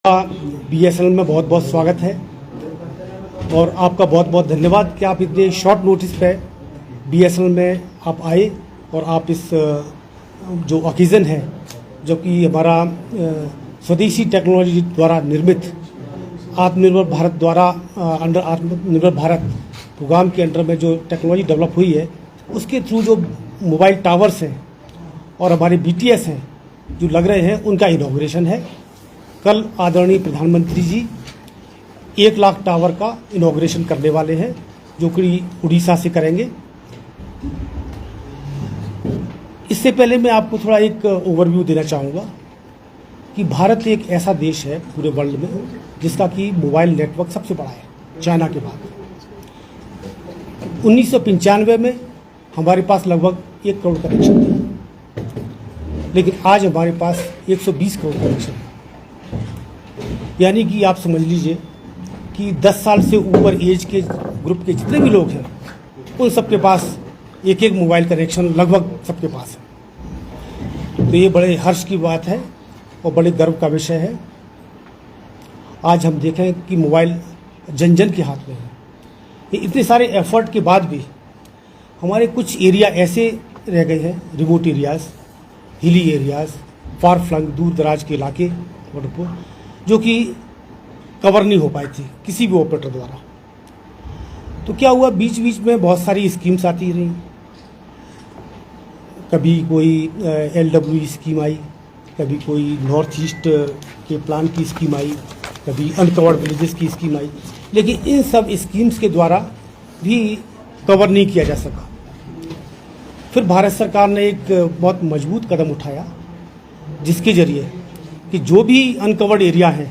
BSNL में बहुत बहुत स्वागत है और आपका बहुत बहुत धन्यवाद कि आप इतने शॉर्ट नोटिस पे बीएसएनएल में आप आए और आप इस जो ओकेज़न है जो कि हमारा स्वदेशी टेक्नोलॉजी द्वारा निर्मित आत्मनिर्भर भारत द्वारा अंडर आत्मनिर्भर भारत प्रोग्राम के अंडर में जो टेक्नोलॉजी डेवलप हुई है उसके थ्रू जो मोबाइल टावर्स हैं और हमारे बीटीएस हैं जो लग रहे हैं उनका इनॉग्रेशन है। कल आदरणीय प्रधानमंत्री जी 1 लाख टावर का इनॉग्रेशन करने वाले हैं जो कि उड़ीसा से करेंगे। इससे पहले मैं आपको थोड़ा एक ओवरव्यू देना चाहूँगा कि भारत एक ऐसा देश है पूरे वर्ल्ड में जिसका कि मोबाइल नेटवर्क सबसे बड़ा है चाइना के बाद। 1995 में हमारे पास लगभग 1 करोड़ कनेक्शन थे, लेकिन आज हमारे पास 120 करोड़ कनेक्शन है। यानी कि आप समझ लीजिए कि 10 साल से ऊपर एज के ग्रुप के जितने भी लोग हैं उन सबके पास एक एक मोबाइल कनेक्शन लगभग सबके पास है। तो ये बड़े हर्ष की बात है और बड़े गर्व का विषय है। आज हम देखें कि मोबाइल जन जन के हाथ में है। ये इतने सारे एफर्ट के बाद भी हमारे कुछ एरिया ऐसे रह गए हैं, remote areas, hilly areas, far flung दूर दराज के इलाके जो कि कवर नहीं हो पाई थी किसी भी ऑपरेटर द्वारा। तो क्या हुआ, बीच बीच में बहुत सारी स्कीम्स आती रही। कभी कोई LWE स्कीम आई, कभी कोई नॉर्थ ईस्ट के प्लान की स्कीम आई, कभी अनकवर्ड विलेजेस की स्कीम आई, लेकिन इन सब स्कीम्स के द्वारा भी कवर नहीं किया जा सका। फिर भारत सरकार ने एक बहुत मजबूत कदम उठाया जिसके जरिए कि जो भी अनकवर्ड एरिया है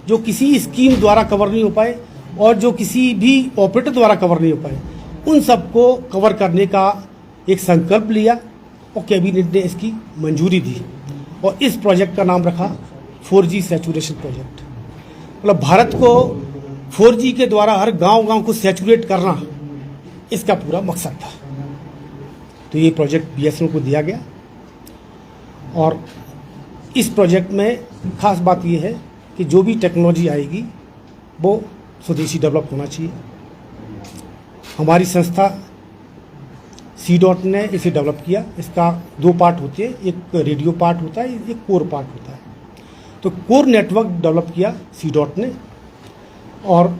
जो किसी स्कीम द्वारा कवर नहीं हो पाए और जो किसी भी ऑपरेटर द्वारा कवर नहीं हो पाए उन सबको कवर करने का एक संकल्प लिया और कैबिनेट ने इसकी मंजूरी दी और इस प्रोजेक्ट का नाम रखा 4G सैचुरेशन प्रोजेक्ट। मतलब भारत को 4G के द्वारा हर गांव-गांव को सैचुरेट करना इसका पूरा मकसद था। तो ये प्रोजेक्ट बीएसएनएल को दिया गया और इस प्रोजेक्ट में खास बात यह है कि जो भी टेक्नोलॉजी आएगी वो स्वदेशी डेवलप होना चाहिए। हमारी संस्था C.DOT ने इसे डेवलप किया। इसका 2 पार्ट होते हैं, एक रेडियो पार्ट होता है, एक कोर पार्ट होता है। तो कोर नेटवर्क डेवलप किया C.DOT ने और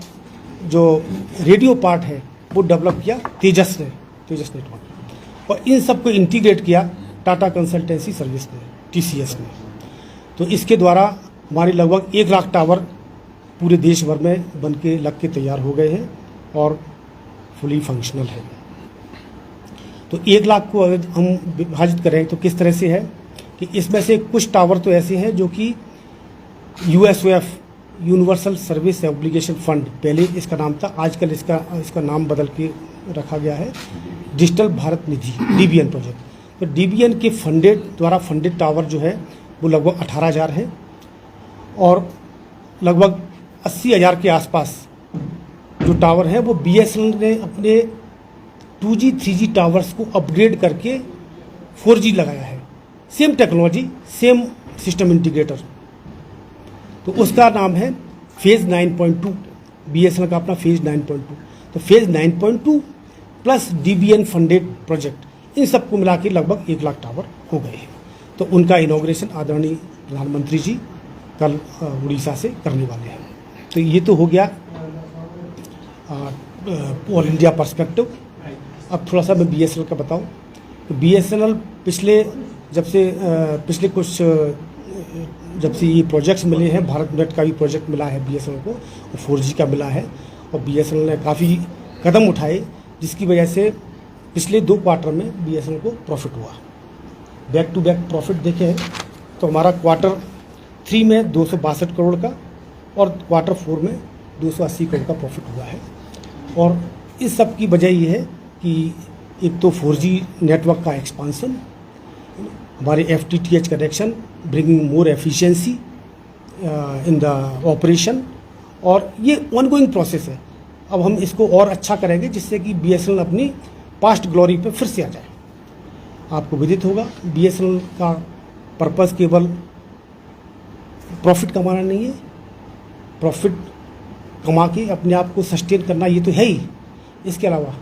जो रेडियो पार्ट है वो डेवलप किया तेजस नेटवर्क और इन सबको इंटीग्रेट किया टाटा कंसल्टेंसी सर्विस ने, TCS ने। तो इसके द्वारा हमारे लगभग 1 लाख टावर पूरे देश भर में बन के लग के तैयार हो गए हैं और फुली फंक्शनल है। तो 1 लाख को अगर हम विभाजित करें तो किस तरह से है कि इसमें से कुछ टावर तो ऐसे हैं जो कि USOF universal service obligation fund, पहले इसका नाम था, आजकल इसका नाम बदल के रखा गया है डिजिटल भारत निधि, DBN प्रोजेक्ट। तो DBN के द्वारा फंडेड टावर जो है वो लगभग 18,000 है और लगभग 80,000 के आसपास जो टावर हैं वो BSNL ने अपने 2G 3G टावर्स को अपग्रेड करके 4G लगाया है। Same technology, same system integrator. तो उसका नाम है फेज़ 9.2, BSNL का अपना फेज़ 9.2। तो phase 9.2 plus DBN funded project, इन सबको मिला के लगभग 1 लाख टावर हो गए हैं। तो उनका इनॉग्रेशन आदरणीय प्रधानमंत्री जी कल उड़ीसा से करने वाले हैं। तो ये तो हो गया ऑल इंडिया पर्सपेक्टिव। अब थोड़ा सा मैं BSNL का बताऊं तो BSNL जब से ये प्रोजेक्ट्स मिले हैं, भारत नेट का भी प्रोजेक्ट मिला है BSNL को और 4G का मिला है और BSNL ने काफ़ी कदम उठाए जिसकी वजह से पिछले 2 क्वार्टर में BSNL को प्रॉफिट हुआ। बैक टू बैक प्रॉफिट देखें तो हमारा Q3 में 262 करोड़ का और Q4 में 280 करोड़ का प्रॉफिट हुआ है। और इस सब की वजह ये है कि एक तो 4G नेटवर्क का एक्सपांसन, हमारे FTTH connection bringing more efficiency in the operation, और ये ऑनगोइंग प्रोसेस है। अब हम इसको और अच्छा करेंगे जिससे कि BSNL अपनी पास्ट ग्लोरी पे फिर से आ जाए। आपको विदित होगा BSNL का पर्पस केवल प्रॉफिट कमाना नहीं है, प्रॉफिट कमा के अपने आप को सस्टेन करना, ये तो है ही। इसके अलावा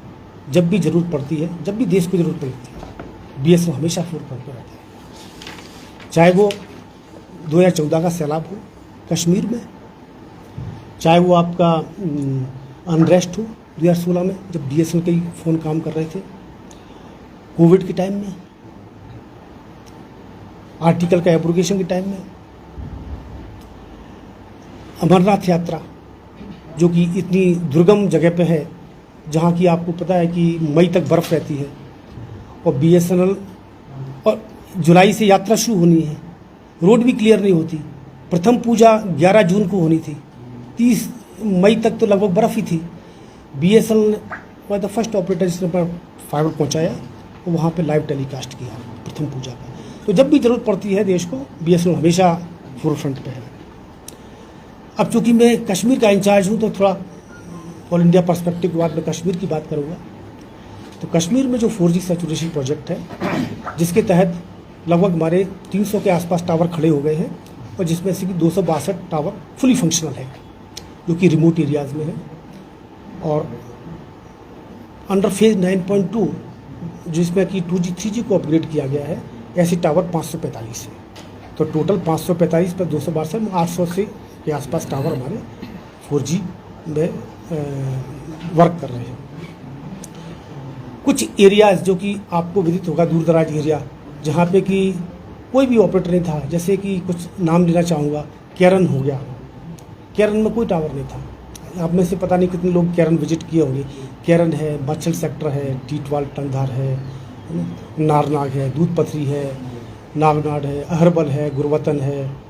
जब भी ज़रूरत पड़ती है, जब भी देश को ज़रूरत पड़ती है, बीएसएनएल हमेशा फोरफ्रंट पर रहता है। चाहे वो 2014 का सैलाब हो कश्मीर में, चाहे वो आपका अनरेस्ट हो 2016 में जब बीएसएनएल के ही फ़ोन काम कर रहे थे, कोविड के टाइम में, आर्टिकल का एब्रोगेशन के टाइम में, अमरनाथ यात्रा जो कि इतनी दुर्गम जगह पे है, जहाँ की आपको पता है कि मई तक बर्फ़ रहती है, और बीएसएनएल, और जुलाई से यात्रा शुरू होनी है, रोड भी क्लियर नहीं होती। प्रथम पूजा 11 जून को होनी थी, 30 मई तक तो लगभग बर्फ़ ही थी। BSNL was the first operator जिसने फाइबर पहुँचाया और वहाँ पे लाइव टेलीकास्ट किया प्रथम पूजा का। तो जब भी ज़रूरत पड़ती है देश को, बीएसएनएल हमेशा फोरफ्रंट पे है। अब चूँकि मैं कश्मीर का इंचार्ज हूँ तो थोड़ा ऑल इंडिया पर्सपेक्टिव के बाद मैं कश्मीर की बात करूँगा। तो कश्मीर में जो 4G सैचुरेशन प्रोजेक्ट है, जिसके तहत लगभग हमारे 300 के आसपास टावर खड़े हो गए हैं, और जिसमें से कि 262 टावर फुली फंक्शनल है, जो कि रिमोट एरियाज़ में है। और अंडर फेज 9.2 जिसमें कि 2G 3G को अपग्रेड किया गया है, ऐसे टावर 545 है। तो टोटल 545 पर 262 में 800 से के आसपास टावर हमारे 4G में वर्क कर रहे हैं। कुछ एरियाज़ जो कि आपको विदित होगा, दूर दराज एरिया, जहाँ पे कि कोई भी ऑपरेटर नहीं था, जैसे कि कुछ नाम लेना चाहूँगा, केरन हो गया, केरन में कोई टावर नहीं था। आप में से पता नहीं कितने लोग केरन विजिट किए होंगे। केरन है, मच्छल सेक्टर है, टीटवाल टंगधार है, नारनाग है, दूध पथरी है, नागनाड है, अहरबल है, गुरवतन है,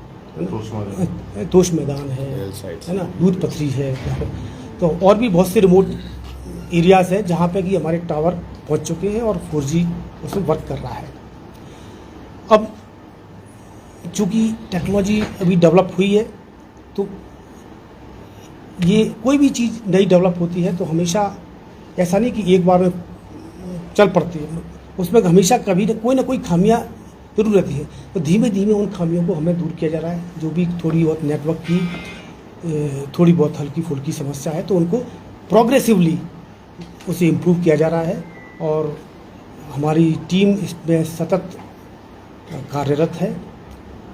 तोश मैदान है ना, दूध पथरी है। तो और भी बहुत से रिमोट एरियाज़ है जहाँ पे कि हमारे टावर पहुँच चुके हैं और 4G उसमें वर्क कर रहा है। अब चूँकि टेक्नोलॉजी अभी डेवलप हुई है, तो ये कोई भी चीज़ नई डेवलप होती है तो हमेशा ऐसा नहीं कि एक बार में चल पड़ती है, उसमें हमेशा कभी कोई ना कोई खामियां जरूर रहती है। तो धीमे धीमे उन खामियों को हमें दूर किया जा रहा है। जो भी थोड़ी बहुत नेटवर्क की थोड़ी बहुत हल्की फुल्की समस्या है, तो उनको प्रोग्रेसिवली उसे इम्प्रूव किया जा रहा है, और हमारी टीम इसमें सतत कार्यरत है।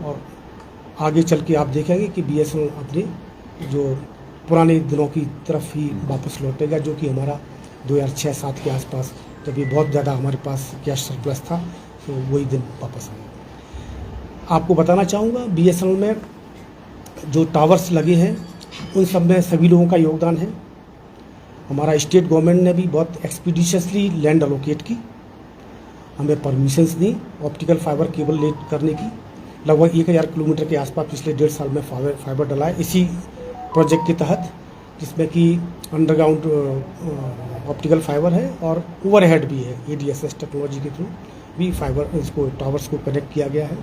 और आगे चल के आप देखेंगे कि बीएसएनएल अपने जो पुराने दिनों की तरफ ही वापस लौटेगा, जो कि हमारा 2006-07 के आसपास, जब ये बहुत ज़्यादा हमारे पास कैश सरप्लस था, तो वही दिन वापस आए। आपको बताना चाहूँगा, बीएसएनएल में जो टावर्स लगे हैं उन सब में सभी लोगों का योगदान है। हमारा स्टेट गवर्नमेंट ने भी बहुत एक्सपीडिशियसली लैंड अलोकेट की, हमें परमिशंस दी ऑप्टिकल फाइबर केबल ले करने की। लगभग 1000 किलोमीटर के आसपास पिछले 1.5 साल में फाइबर डला है इसी प्रोजेक्ट के तहत, जिसमें कि अंडरग्राउंड ऑप्टिकल फाइबर है और ओवरहेड भी है। ADSS टेक्नोलॉजी के थ्रू भी फाइबर इसको टावर्स को कनेक्ट किया गया है।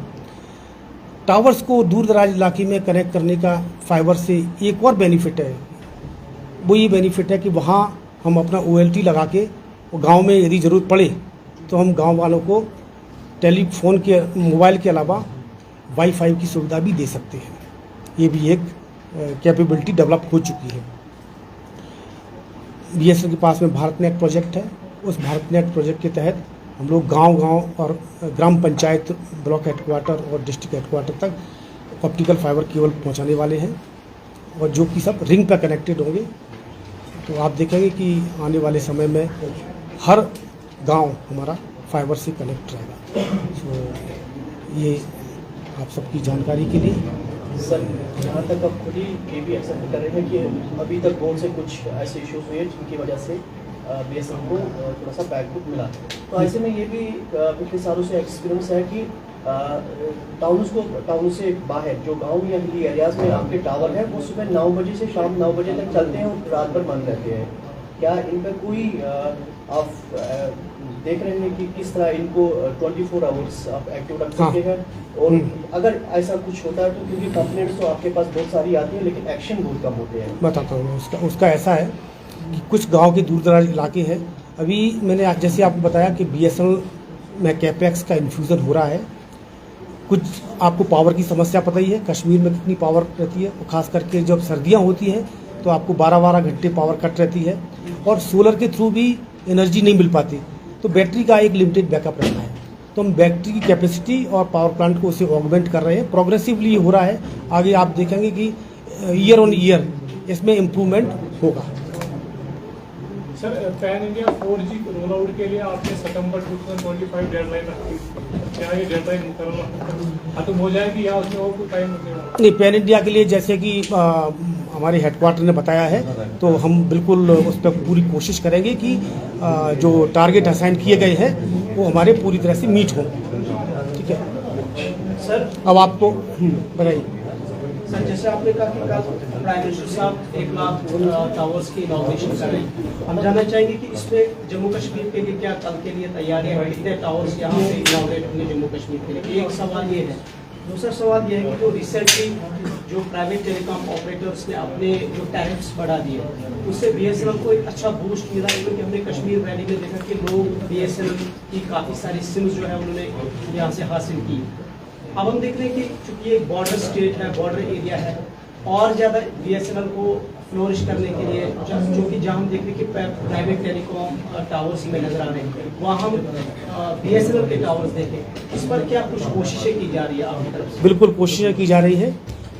टावर्स को दूर दराज इलाके में कनेक्ट करने का फाइबर से एक और बेनिफिट है, वो ये बेनिफिट है कि वहाँ हम अपना OLT लगा के गांव में यदि ज़रूरत पड़े तो हम गांव वालों को टेलीफोन के, मोबाइल के अलावा वाईफाई की सुविधा भी दे सकते हैं। ये भी एक कैपेबिलिटी डेवलप हो चुकी है। बीएसएनएल के पास में भारत नेट प्रोजेक्ट है। उस भारत नेट प्रोजेक्ट के तहत हम लोग गांव-गांव और ग्राम पंचायत, ब्लॉक हेडक्वार्टर और डिस्ट्रिक्ट हेडक्वार्टर तक ऑप्टिकल फाइबर केबल पहुंचाने वाले हैं, और जो कि सब रिंग पर कनेक्टेड होंगे। तो आप देखेंगे कि आने वाले समय में हर गांव हमारा फाइबर से कनेक्ट रहेगा। तो ये आप सबकी जानकारी के लिए। सर, जहाँ तक आप खुद ही ये भी एक्सेप्ट कर रहे हैं कि अभी तक बोर्ड से कुछ ऐसे इश्यूज हुए जिनकी वजह से बीएसएनएल को थोड़ा सा बैकबुक मिला, तो ऐसे में ये भी पिछले सालों से एक्सपीरियंस है कि टाउन से बाहर जो गांव या हिली एरियाज में आपके टावर है, वो सुबह 9 बजे से शाम 9 बजे तक चलते हैं और रात भर बंद रहते हैं। क्या इन पर कोई आप देख रहे हैं कि किस तरह इनको 24 आवर्स आप एक्टिव रख सकते हैं? और अगर ऐसा कुछ होता है तो, क्योंकि कंप्लेंट्स तो आपके पास बहुत सारी आती है लेकिन एक्शन बहुत कम होते हैं। बताता हूँ उसका ऐसा है कि कुछ गांव के दूर दराज इलाके हैं। अभी मैंने जैसे आपको बताया कि बीएसएनएल में कैपेक्स का इन्फ्यूज़न हो रहा है, कुछ आपको पावर की समस्या पता ही है, कश्मीर में कितनी पावर रहती है, और ख़ास करके जब सर्दियाँ होती हैं तो आपको 12-12 घंटे पावर कट रहती है, और सोलर के थ्रू भी एनर्जी नहीं मिल पाती, तो बैटरी का एक लिमिटेड बैकअप रहता है। तो हम बैटरी की कैपेसिटी और पावर प्लांट को उसे ऑगमेंट कर रहे हैं, प्रोग्रेसिवली हो रहा है। आगे आप देखेंगे कि ईयर ऑन ईयर इसमें इम्प्रूवमेंट होगा। Sir, pan India 4G roll out के लिए आपने सितंबर 2025 डेडलाइन रखी, क्या ये डेडलाइन मुकर्रर खत्म हो जाएगी या उसमें और कोई टाइम लगेगा? नहीं, पैन इंडिया के लिए जैसे कि हमारे हेडक्वार्टर ने बताया है, तो हम बिल्कुल उस पर पूरी कोशिश करेंगे कि जो टारगेट असाइन किए गए हैं वो हमारे पूरी तरह से मीट हों। ठीक है सर, अब आपको बताइए। सर जैसे आपने कहा कि कल प्राइम मिनिस्टर साहब 1 लाख टावर्स की इनॉग्रेशन कर रहे हैं, हम जानना चाहेंगे कि इसमें जम्मू कश्मीर के लिए क्या कल के लिए तैयारियां हैं, कितने टावर्स यहाँ पे इनॉग्रेट होंगे जम्मू कश्मीर के लिए? एक सवाल ये है। दूसरा सवाल ये है कि जो रिसेंटली जो प्राइवेट टेलीकॉम ऑपरेटर्स ने अपने जो टैरिफ्स बढ़ा दिए, उससे BSNL को एक अच्छा बूस्ट मिला, क्योंकि हमने कश्मीर वैली में देखा कि लोग BSNL की काफ़ी सारी सिम्स जो है उन्होंने यहाँ से हासिल की। अब हम देख रहे हैं कि चूंकि एक बॉर्डर स्टेट है, बॉर्डर एरिया है, और ज़्यादा BSNL को फ्लोरिश करने के लिए, जो कि जहाँ हम देख रहे हैं कि प्राइवेट टेलीकॉम टावर्स में नजर आ रहे हैं, वहाँ हम BSNL के टावर्स देखें। इस पर क्या कुछ कोशिशें की जा रही है आपकी तरफ से? बिल्कुल कोशिशें की जा रही है।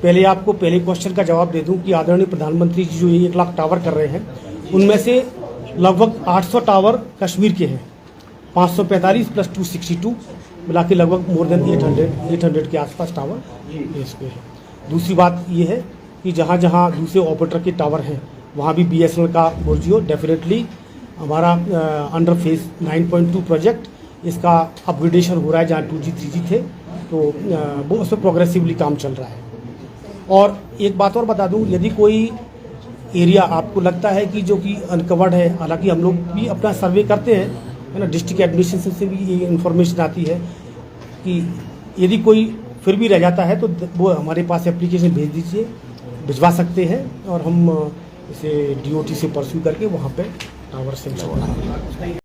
पहले आपको पहले क्वेश्चन का जवाब दे दूं कि आदरणीय प्रधानमंत्री जी जो ये 1 लाख टावर कर रहे हैं, उनमें से लगभग 800 टावर कश्मीर के हैं, 545 प्लस 262 मिला के लगभग मोर देन 800 के आसपास टावर इस पे है। दूसरी बात ये है कि जहाँ जहाँ दूसरे ऑपरेटर के टावर हैं वहाँ भी BSNL का बोर्जियो डेफिनेटली हमारा अंडर फेज 9.2 प्रोजेक्ट इसका अपग्रेडेशन हो रहा है, जहाँ 2G 3G थे, तो वो उस पर प्रोग्रेसिवली काम चल रहा है। और एक बात और बता दूं, यदि कोई एरिया आपको लगता है कि जो कि अनकवर्ड है, हालांकि हम लोग भी अपना सर्वे करते हैं, है ना, डिस्ट्रिक्ट एडमिनिस्ट्रेशन से भी ये इन्फॉर्मेशन आती है कि यदि कोई फिर भी रह जाता है तो वो हमारे पास एप्लीकेशन भेज दीजिए, भिजवा सकते हैं, और हम इसे DOT से परस्यू करके वहाँ पे टावर से